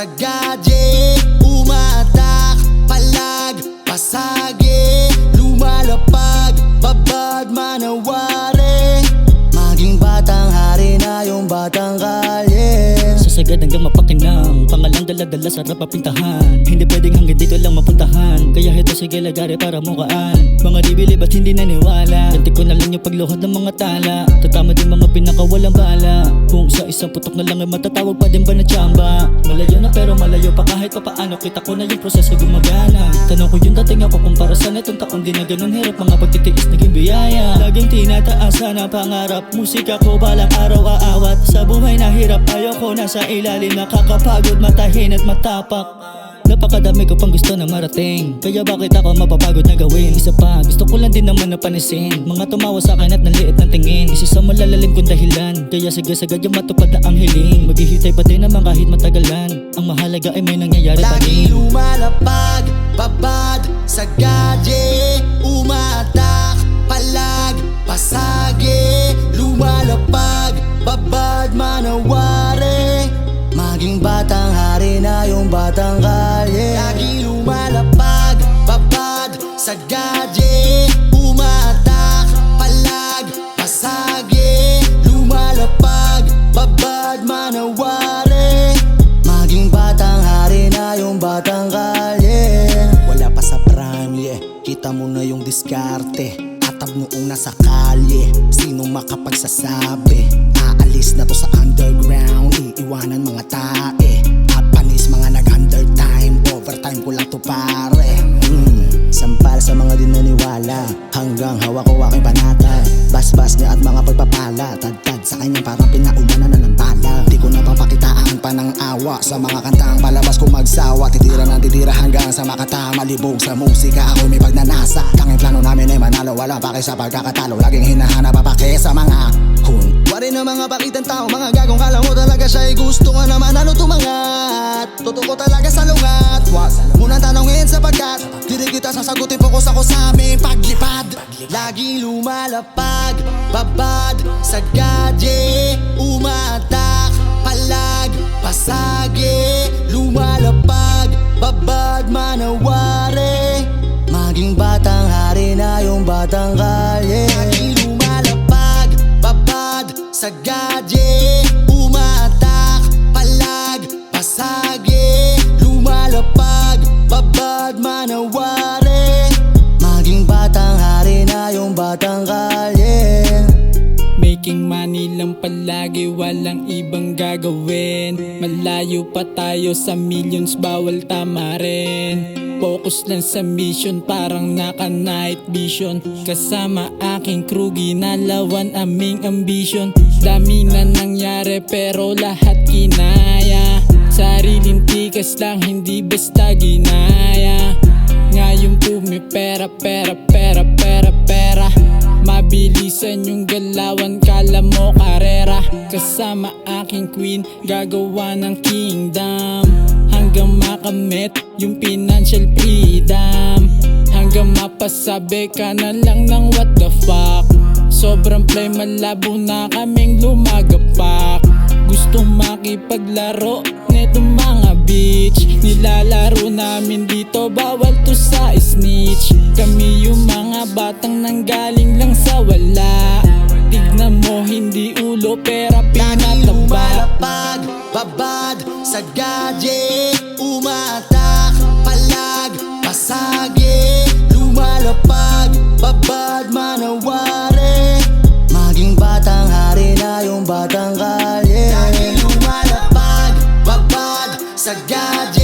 sa gadget, umatak, palag, pasage, lumalapag, babad, manawari. Maging batang hari na yung batang kalye. Sasagad hanggang mapakinang, pangalang dala-dala sarap mapintahan. Hindi pwedeng hanggang dito lang mapuntahan, kaya heto sige lagari para mukaan. Mga dibili ba't hindi naniwala? Ganti ko na lang yung pagluhod ng mga tala. Tatama din mga pinakawalang bala. Kung sa isang putok na lang ay matatawag pa din ba na tsamba? Malayo na pero malayo pa kahit pa paano. Kita ko na yung proseso gumagana. Tanong ko yung dating ako kung para saan itong taon. Di na ganun hirap, mga pagtitiis naging biyaya. Laging tinataasan ang pangarap, musika ko balang araw aawat. Sa buhay na hirap ayoko nasa ilalim, nakakapagod, matahin at matapak. Napakadami ko pang gusto na marating, kaya bakit ako mapapagod na gawin? Isa pa, gusto ko lang din naman na panisin mga tumawa sa akin at nanliit ng tingin. Isa sa malalalim kong dahilan, kaya sige-sagad yung matupad na ang hiling. Maghihintay pa din naman kahit matagalan, ang mahalaga ay may nangyayari pa Lagi din. lumalapag, babad, sa gadget, umatak, palag, pasage, lumalapag, babad, manawari. Maging batang hari na yung batang kalye. Lagi lumalapag, babad, sa gadget, umatak, palag, pasage, lumalapag, babad, manawari. Maging batang hari na yung batang kalye. Wala pa sa prime, yeah. Kita mo na yung diskarte, atab noong nasa kalye. Sino makapagsasabi aalis na to sa underground, iiwanan mga tae at panis mga nag-undertime. Overtime ko lang to pare. Sampal sa mga di naniwala, hanggang hawak ko aking panata. Basbas niya at mga pagpapala, tad-tad sa kanya parang pinaumanan na ng bala. Di ko na papakitaan pa ng awa sa mga kantang palabas ko magsawa. Titira ng titira hanggang sa makatama, libog sa musika ako may pagnanasa. Tanging plano namin ay manalo, wala pa kayo sa pagkakatalo. Laging hinahanap papake sa mga hun. Wari na mga pakitang tao, mga gagong kala mo talaga siya ay gusto nga naman ano tumangat. Totoo talaga sa lungat, wag munang tanongin sapagkat hindi kita sasagutin, focus ako sa aming paglipad. Lagi lumalapag, babad, sa gadget, umatak, palag, pasage, lumalapag, babad, manawari. Maging batang hari na yung batang kalye. Lagi lumalapag, babad, sa gadget, umatak, palag, pasage, lumalapag, babad, manawari. Maging batang hari na yung batang kalye. Making money lang palagi, walang ibang gagawin. Malayo pa tayo sa millions, bawal tamarin. Focus lang sa mission, parang naka night vision. Kasama aking crew, ginalawan aming ambition. Dami na nangyari pero lahat kinaya. Sariling tikas lang, hindi basta ginaya. Ngayon pumipera, pera, pera, pera, pera. Mabilisan yung galawan, kala mo karera. Kasama aking queen, gagawa ng kingdom. Hanggang makamit yung financial freedom. Hanggang mapasabi ka na lang ng what the fuck. Sobrang play, malabo na kaming lumagapak. Gustong makipaglaro netong mga bitch. Nilalaro namin dito, bawal to sa snitch. Kami yung mga batang nanggaling lang sa wala. Tignan mo, hindi ulo, pera Lagi pinataba. lumalapag, babad, sa gadget, umatak, palag, pasage, lumalapag, babad, manawari. Maging batang hari na yung batang kalye. Lagi lumalapag, babad, sa gadget,